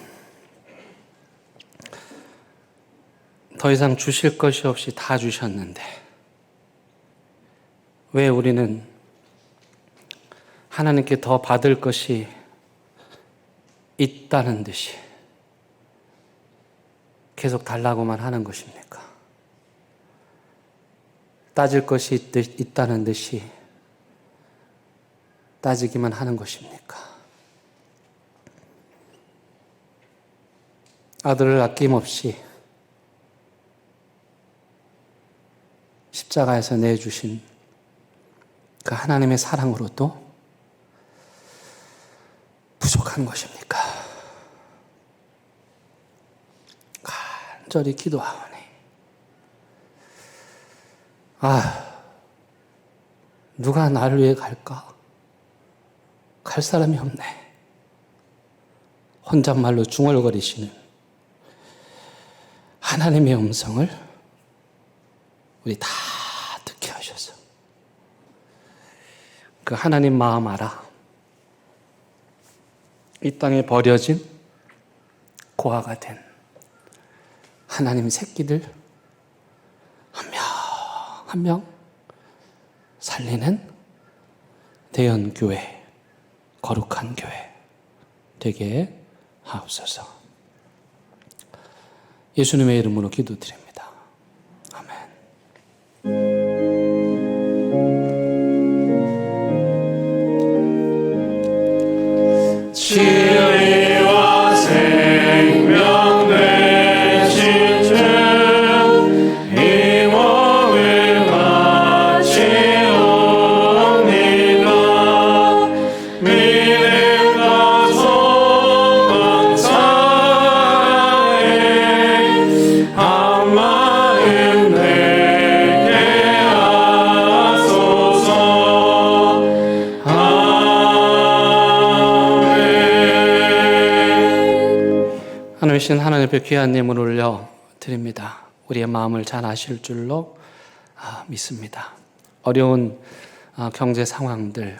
더 이상 주실 것이 없이 다 주셨는데 왜 우리는 하나님께 더 받을 것이 있다는 듯이 계속 달라고만 하는 것입니까? 따질 것이 있다는 듯이 따지기만 하는 것입니까? 아들을 아낌없이 십자가에서 내주신 그 하나님의 사랑으로도 거룩한 것입니까? 간절히 기도하오니 누가 나를 위해 갈까? 갈 사람이 없네. 혼잣말로 중얼거리시는 하나님의 음성을 우리 다 듣게 하셔서 그 하나님 마음 알아. 이 땅에 버려진 고아가 된 하나님 새끼들 한 명 한 명 살리는 대연교회, 거룩한 교회 되게 하옵소서. 예수님의 이름으로 기도드립니다. 아멘. 진리와 생명 되신 주 이 몸을 바치옵니다. 믿음과 소망 사랑에 한 마음 되게 하소서. 하나님이신 하나님 앞에 귀한 예물 올려 드립니다. 우리의 마음을 잘 아실 줄로 믿습니다. 어려운 경제 상황들,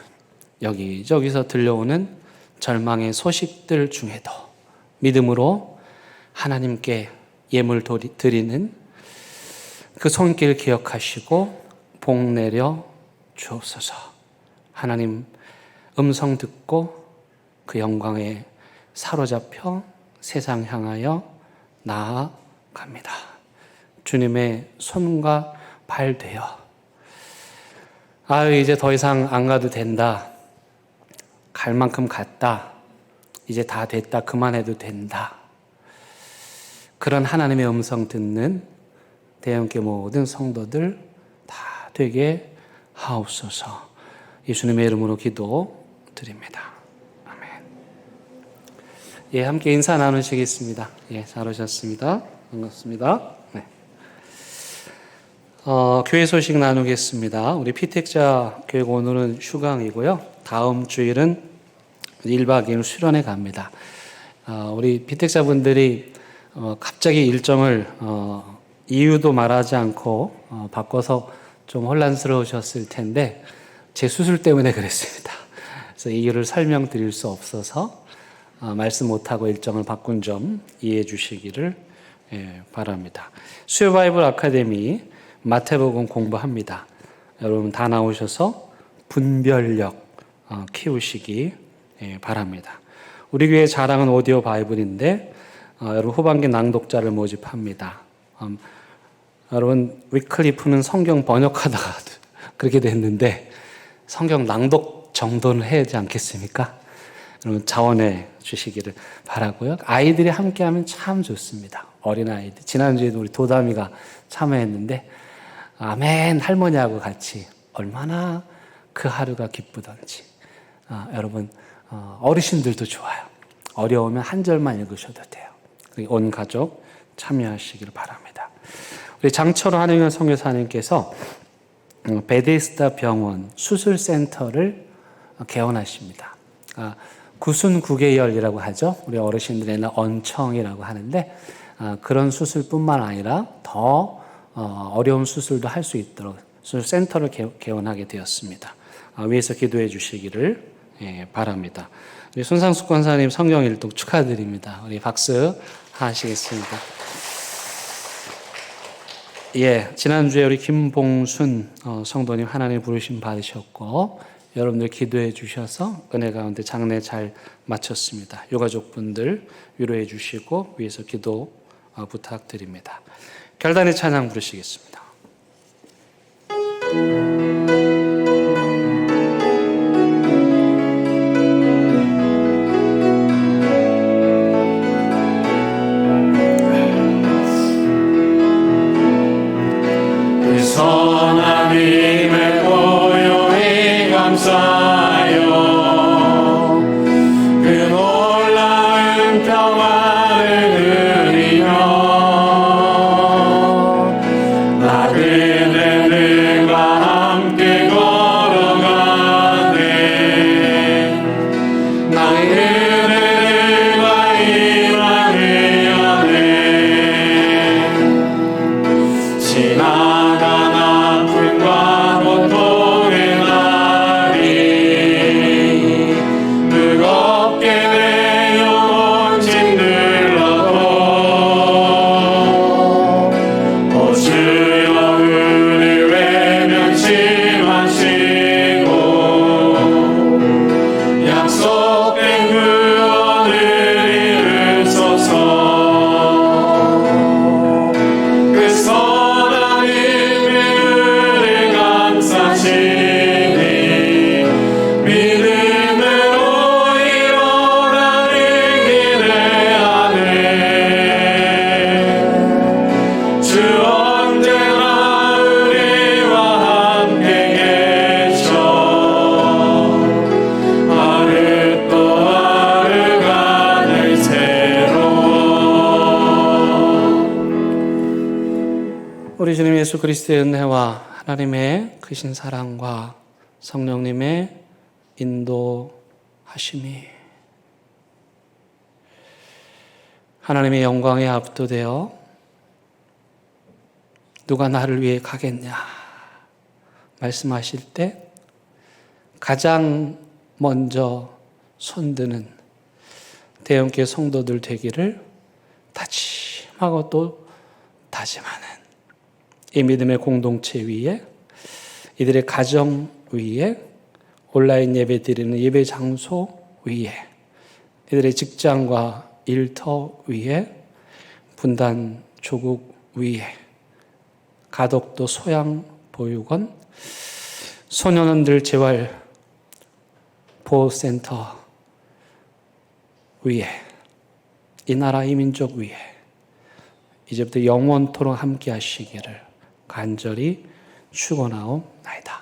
여기저기서 들려오는 절망의 소식들 중에도 믿음으로 하나님께 예물 드리는 그 손길 기억하시고 복 내려 주옵소서. 하나님 음성 듣고 그 영광에 사로잡혀 세상 향하여 나아갑니다. 주님의 손과 발 되어 이제 더 이상 안 가도 된다. 갈 만큼 갔다. 이제 다 됐다. 그만해도 된다. 그런 하나님의 음성 듣는 대형교 모든 성도들 다 되게 하옵소서. 예수님의 이름으로 기도 드립니다. 아멘. 예, 함께 인사 나누시겠습니다. 예, 잘 오셨습니다. 반갑습니다. 네. 교회 소식 나누겠습니다. 우리 피택자 교회가 오늘은 휴강이고요. 다음 주일은 1박 2일 수련회 갑니다. 우리 피택자분들이 갑자기 일정을 이유도 말하지 않고 바꿔서 좀 혼란스러우셨을 텐데 제 수술 때문에 그랬습니다. 그래서 이유를 설명드릴 수 없어서 말씀 못하고 일정을 바꾼 점 이해해 주시기를 바랍니다. 수요 바이블 아카데미 마태복음 공부합니다. 여러분 다 나오셔서 분별력 키우시기 바랍니다. 우리 교회 자랑은 오디오 바이블인데 여러분 후반기 낭독자를 모집합니다. 여러분 위클리프는 성경 번역하다가 그렇게 됐는데 성경 낭독 정도는 해야 하지 않겠습니까? 여러분 자원해 주시기를 바라고요. 아이들이 함께하면 참 좋습니다. 어린아이들. 지난주에도 우리 도담이가 참여했는데 아멘 할머니하고 같이 얼마나 그 하루가 기쁘던지. 여러분 어르신들도 좋아요. 어려우면 한 절만 읽으셔도 돼요. 온 가족 참여하시기를 바랍니다. 우리 장철호 한영현 선교사님께서 베데스다 병원 수술센터를 개원하십니다. 구순구계열이라고 하죠. 우리 어르신들에는 언청이라고 하는데 그런 수술뿐만 아니라 더 어려운 수술도 할 수 있도록 수술센터를 개원하게 되었습니다. 위에서 기도해 주시기를 바랍니다. 우리 손상숙 권사님 성경 일독 축하드립니다. 우리 박수 하시겠습니다. 예, 지난주에 우리 김봉순 성도님 하나님 부르심 받으셨고 여러분들 기도해 주셔서 은혜 가운데 장례 잘 마쳤습니다. 유가족분들 위로해 주시고 위에서 기도 부탁드립니다. 결단의 찬양 부르시겠습니다. 선한 힘에 고요히 감사하여 그 예수 그리스도의 은혜와 하나님의 크신 사랑과 성령님의 인도하심이 하나님의 영광에 압도되어 누가 나를 위해 가겠냐 말씀하실 때 가장 먼저 손드는 대형교회 성도들 되기를 다짐하고 또 다짐하는 이 믿음의 공동체 위에 이들의 가정 위에 온라인 예배 드리는 예배 장소 위에 이들의 직장과 일터 위에 분단 조국 위에 가덕도 소양 보육원 소년원들 재활 보호센터 위에 이 나라 이 민족 위에 이제부터 영원토록 함께 하시기를 간절히 축원하옵나이다.